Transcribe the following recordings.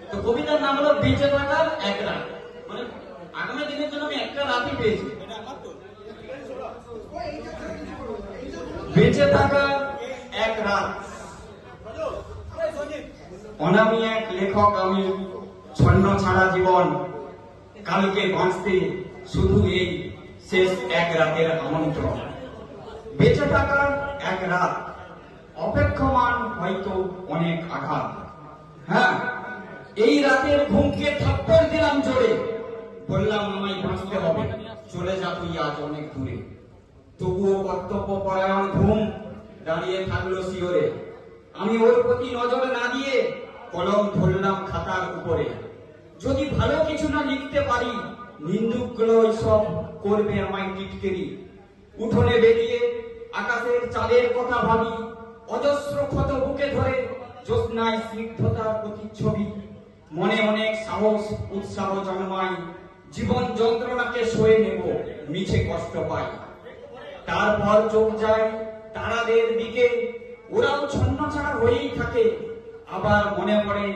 তো কবিতার নাম হলো বেঁচে থাকার এক রাত। মানে আগামী দিনের জন্য আমি একটা রাতই পেয়েছি। বেঁচে থাকার এক রাত। অনামী এক লেখক আমি, ছন্ন ছাড়া জীবন, কালকে বাঁচতে শুধু এই শেষ এক রাতের আমন্ত্রণ। বেঁচে থাকার এক রাত, অপেক্ষমান হয়তো অনেক আঘাত। হ্যাঁ, এই রাতের ঘুমকে থাপ্পড় দিলাম জোরে, বললাম আমায় বাঁচতে হবে, চলে যা তুই আজ অনেক দূরে। তবুও কর্তব্য পরায়ণ ঘুম দাঁড়িয়ে থাকলো শিওরে। আমি ওর প্রতি নজর না দিয়ে কলম ধরলাম খাতার উপরে। যদি ভালো কিছু না লিখতে পারি, নিন্দুকগুলো সব করবে আমায় টিটকেরি। উঠোনে বেরিয়ে আকাশের চাঁদের কথা ভাবি, অজস্র ক্ষত বুকে ধরে জ্যোৎস্নায় স্নিগ্ধতার প্রতিচ্ছবি। মনে অনেক সাহস উৎসাহ জন্মায়, জীবন যন্ত্রণাকে সয়ে নেব, মিছে কষ্ট পাই। তারপর চোখ যায় তারাদের দিকে, ওরাও ছন্নছাড়া হয়েই থাকে। আবার মনে পড়ে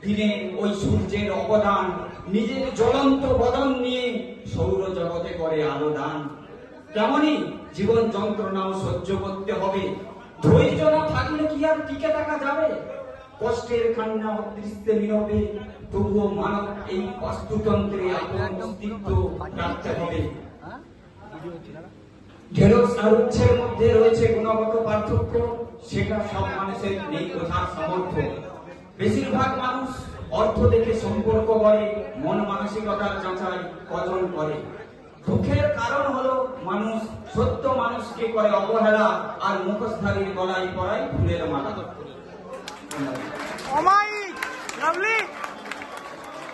দিনের ওই সূর্যের অবদান, নিজের জ্বলন্ত বদন নিয়ে সৌরজগতে করে আলো দান। তেমনি জীবন যন্ত্রণাও সহ্য করতে হবে, ধৈর্য না থাকলে কি আর টিকে থাকা যাবে? কষ্টের কান্না অদৃষ্টে নীরবে, তবুও মানব এই বাস্তুতন্ত্রে আপন অস্তিত্ব রাখতে হবে। ঢেড়স আর উচ্ছের মধ্যে রয়েছে গুণগত পার্থক্য, সেটা সব মানুষের নেই বোঝার সামর্থ্য। বেশিরভাগ মানুষ অর্থ দেখে সম্পর্ক করে, মন মানসিকতার যাচাই কজন করে। দুঃখের কারণ হলো মানুষ সত্য মানুষকে করে অবহেলা, আর মুখোশধারীর গলায় পড়ায় ফুলের মালা।